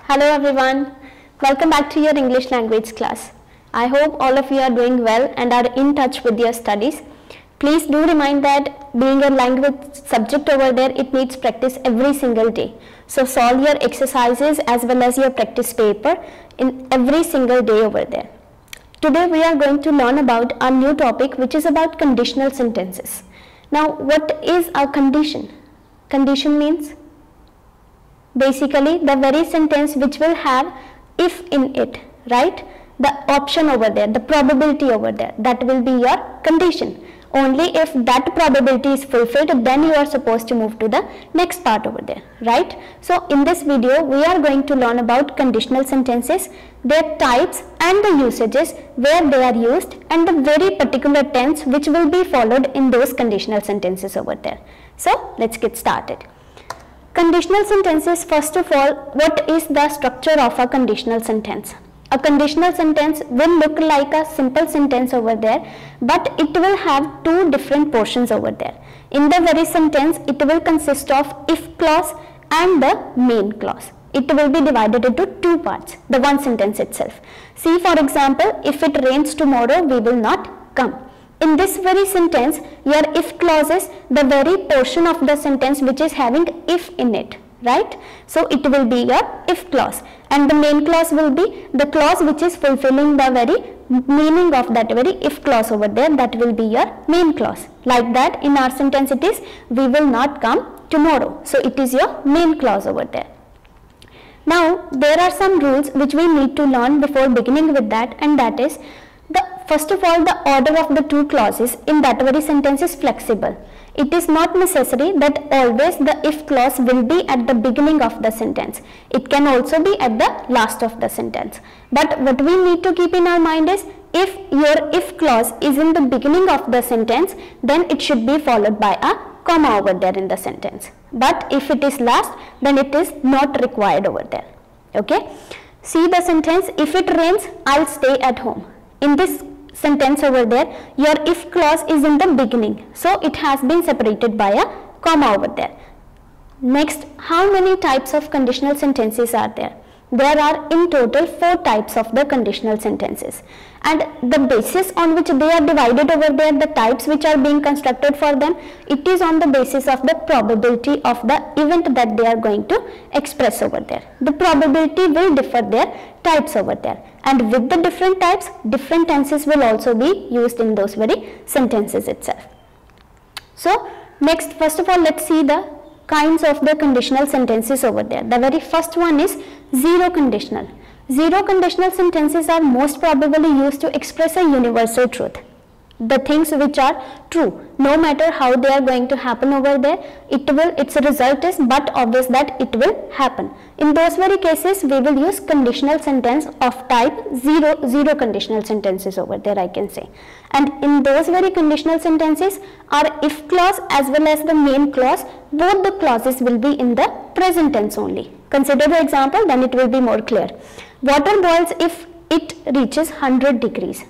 Hello everyone, welcome back to your English language class. I hope all of you are doing well and are in touch with your studies. Please do remind that being a language subject over there, it needs practice every single day. So solve your exercises as well as your practice paper in every single day over there. Today we are going to learn about a new topic which is about conditional sentences. Now what is a condition? Condition means basically the very sentence which will have if in it, right? The option over there, the probability over there, that will be your condition. Only if that probability is fulfilled, then you are supposed to move to the next part over there, right? So in this video we are going to learn about conditional sentences, their types and the usages, where they are used, and the very particular tense which will be followed in those conditional sentences over there. So let's get started. Conditional sentences, first of all, what is the structure of a conditional sentence? A conditional sentence will look like a simple sentence over there, but it will have two different portions over there. In the very sentence, it will consist of if clause and the main clause. It will be divided into two parts, the one sentence itself. See, for example, if it rains tomorrow, we will not come. In this very sentence, your if clause is the very portion of the sentence which is having if in it, right? So it will be your if clause, and the main clause will be the clause which is fulfilling the very meaning of that very if clause over there, that will be your main clause. Like that, in our sentence it is we will not come tomorrow, so it is your main clause over there. Now there are some rules which we need to learn before beginning with that, and that is first of all, the order of the two clauses in that very sentence is flexible. It is not necessary that always the if clause will be at the beginning of the sentence. It can also be at the last of the sentence. But what we need to keep in our mind is, if your if clause is in the beginning of the sentence, then it should be followed by a comma over there in the sentence. But if it is last, then it is not required over there. Okay. See the sentence, if it rains, I'll stay at home. In this sentence over there, your if clause is in the beginning, so it has been separated by a comma over there. Next, how many types of conditional sentences are there? There are in total 4 types of the conditional sentences, and the basis on which they are divided over there, the types which are being constructed for them, it is on the basis of the probability of the event that they are going to express over there. The probability will differ their types over there, and with the different types, different tenses will also be used in those very sentences itself. So next, first of all, let's see the kinds of the conditional sentences over there. The very first one is zero conditional. Zero conditional sentences are most probably used to express a universal truth. The things which are true, no matter how they are going to happen over there, its result is but obvious that it will happen. In those very cases, we will use conditional sentence of type zero conditional sentences over there, I can say. And in those very conditional sentences, our if clause as well as the main clause, both the clauses will be in the present tense only. Consider the example, then it will be more clear. Water boils if it reaches 100 degrees.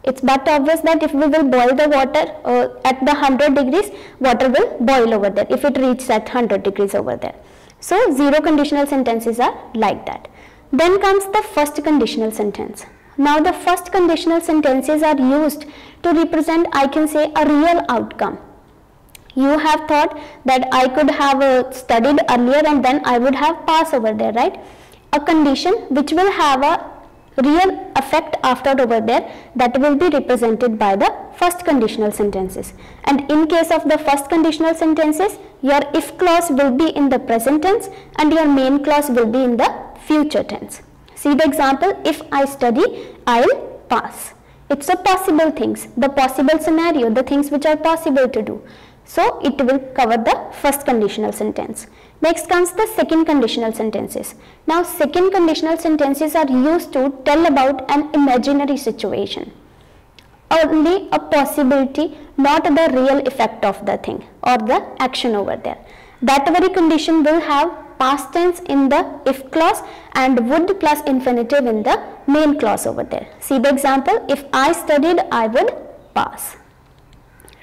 It's but obvious that if we will boil the water at the 100 degrees, water will boil over there if it reaches at 100 degrees over there. So zero conditional sentences are like that. Then comes the first conditional sentence. Now the first conditional sentences are used to represent, I can say, a real outcome. You have thought that I could have studied earlier and then I would have passed over there, right? A condition which will have a real effect after over there, that will be represented by the first conditional sentences. And in case of the first conditional sentences, your if clause will be in the present tense and your main clause will be in the future tense. See the example, if I study, I'll pass. It's a possible things, the possible scenario, the things which are possible to do. So it will cover the first conditional sentence. Next comes the second conditional sentences. Now second conditional sentences are used to tell about an imaginary situation. Only a possibility, not the real effect of the thing or the action over there. That very condition will have past tense in the if clause and would plus infinitive in the main clause over there. See the example, if I studied, I would pass.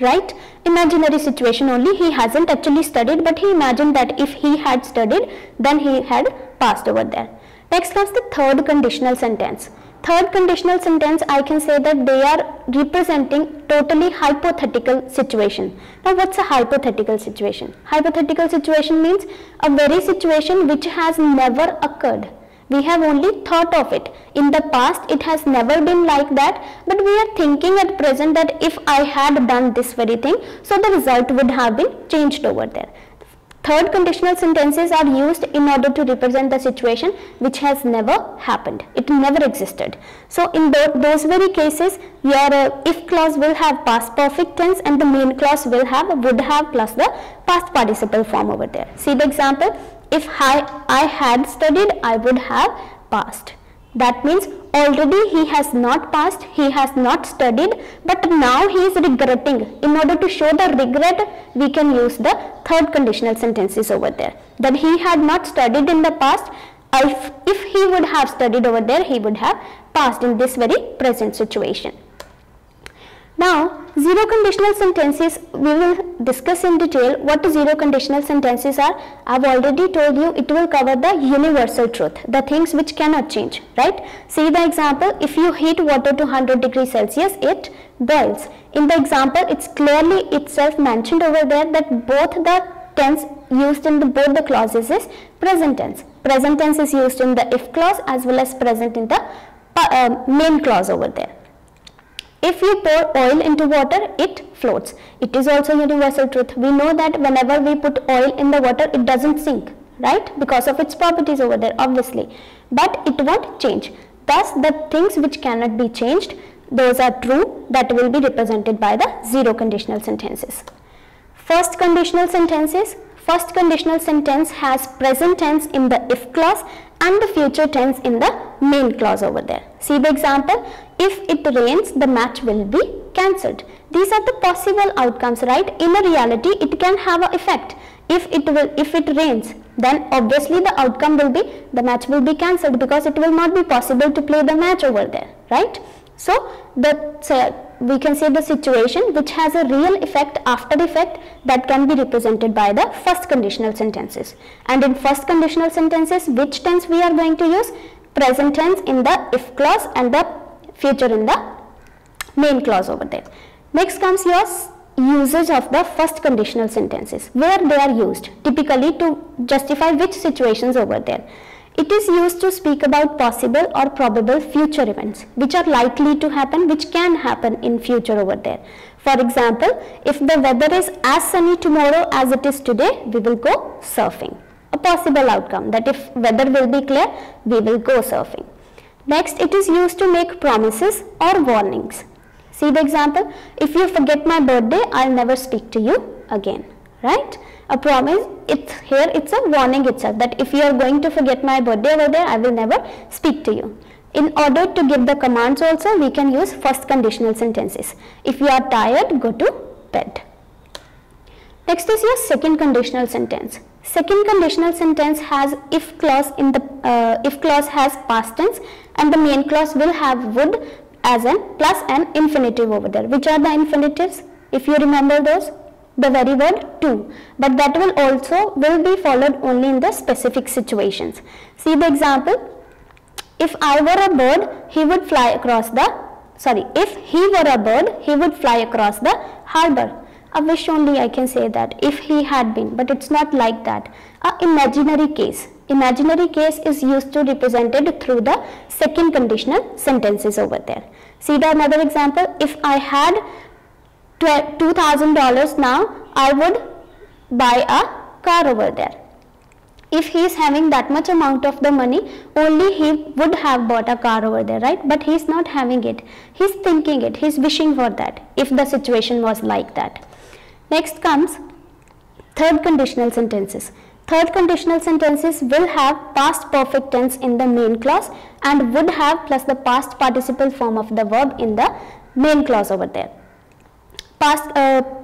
Right? Imaginary situation only, he hasn't actually studied, but he imagined that if he had studied, then he had passed over there. Next comes the third conditional sentence. Third conditional sentence, I can say that they are representing totally hypothetical situation. Now what's a hypothetical situation? Hypothetical situation means a very situation which has never occurred. We have only thought of it. In the past it has never been like that, but we are thinking at present that if I had done this very thing, so the result would have been changed over there. Third conditional sentences are used in order to represent the situation which has never happened. It never existed. So in those very cases, your if clause will have past perfect tense and the main clause will have would have plus the past participle form over there. See the example. If I had studied, I would have passed. That means already he has not passed, he has not studied, but now he is regretting. In order to show the regret, we can use the third conditional sentences over there. That he had not studied in the past, if he would have studied over there, he would have passed in this very present situation. Now, zero conditional sentences, we will discuss in detail what zero conditional sentences are. I have already told you it will cover the universal truth, the things which cannot change, right? See the example, if you heat water to 100 degrees Celsius, it boils. In the example, it's clearly itself mentioned over there that both the tense used in both the clauses is present tense. Present tense is used in the if clause as well as present in the main clause over there. If you pour oil into water, it floats. It is also universal truth. We know that whenever we put oil in the water, it doesn't sink, right? Because of its properties over there, obviously. But it won't change. Thus, the things which cannot be changed, those are true, that will be represented by the zero conditional sentences. First conditional sentences. First conditional sentence has present tense in the if clause and the future tense in the main clause over there. See the example, if it rains, the match will be cancelled. These are the possible outcomes, right? In a reality, it can have an effect. If it rains, then obviously the outcome will be, the match will be cancelled because it will not be possible to play the match over there, right? So, we can say the situation which has a real effect, after effect, that can be represented by the first conditional sentences. And in first conditional sentences, which tense we are going to use? Present tense in the if clause and the future in the main clause over there. Next comes your usage of the first conditional sentences, where they are used typically to justify which situations over there. It is used to speak about possible or probable future events which are likely to happen, which can happen in future over there. For example, if the weather is as sunny tomorrow as it is today, we will go surfing. A possible outcome, that if weather will be clear, we will go surfing. Next, it is used to make promises or warnings. See the example, if you forget my birthday, I'll never speak to you again, right? A promise, it's a warning itself, that if you are going to forget my birthday over there, I will never speak to you. In order to give the commands also, we can use first conditional sentences. If you are tired, go to bed. Next is your second conditional sentence. Second conditional sentence has if clause in the if clause has past tense and the main clause will have would as an plus an infinitive over there. Which are the infinitives? If you remember those, the very word to, but that will be followed only in the specific situations. See the example, if I were a bird, he would fly across if he were a bird, he would fly across the harbor. A wish only, I can say that, if he had been, but it's not like that. A imaginary case. Imaginary case is used to represented through the second conditional sentences over there. See the another example, if I had $2,000 now, I would buy a car over there. If he is having that much amount of the money, only he would have bought a car over there, right? But he is not having it. He is thinking it. He is wishing for that if the situation was like that. Next comes third conditional sentences. Third conditional sentences will have past perfect tense in the main clause and would have plus the past participle form of the verb in the main clause over there.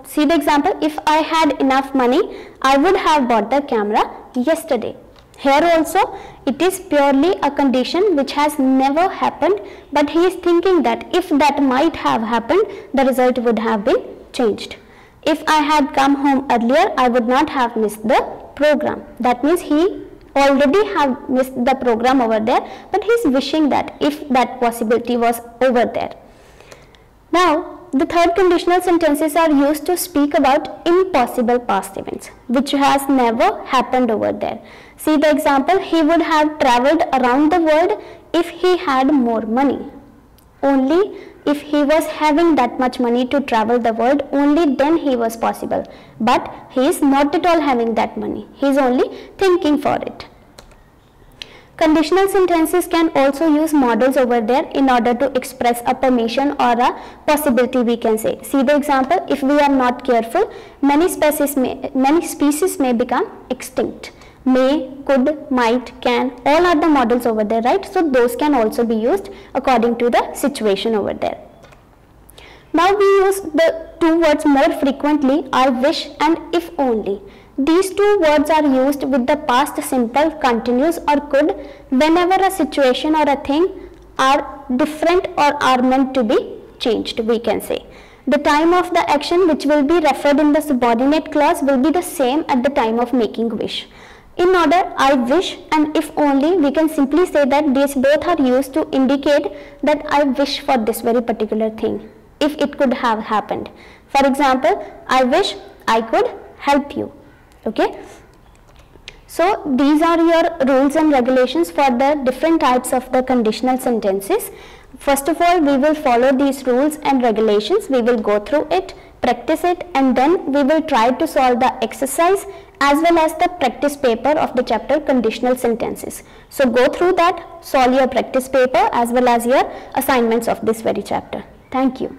See the example, if I had enough money, I would have bought the camera yesterday. Here also, it is purely a condition which has never happened, but he is thinking that if that might have happened, the result would have been changed. If I had come home earlier, I would not have missed the program. That means he already have missed the program over there, but he is wishing that if that possibility was over there. Now, the third conditional sentences are used to speak about impossible past events, which has never happened over there. See the example, he would have traveled around the world if he had more money. Only if he was having that much money to travel the world, only then he was possible. But he is not at all having that money. He is only thinking for it. Conditional sentences can also use models over there in order to express a permission or a possibility, we can say. See the example, if we are not careful, many species may become extinct. May, could, might, can, all are the models over there, right? So those can also be used according to the situation over there. Now we use the two words more frequently, I wish and if only. These two words are used with the past simple, continuous or could whenever a situation or a thing are different or are meant to be changed, we can say. The time of the action which will be referred in the subordinate clause will be the same at the time of making wish. In order, I wish and if only, we can simply say that these both are used to indicate that I wish for this very particular thing, if it could have happened. For example, I wish I could help you. Okay, so these are your rules and regulations for the different types of the conditional sentences. First of all, we will follow these rules and regulations. We will go through it, practice it, and then we will try to solve the exercise as well as the practice paper of the chapter conditional sentences. So go through that, solve your practice paper as well as your assignments of this very chapter. Thank you.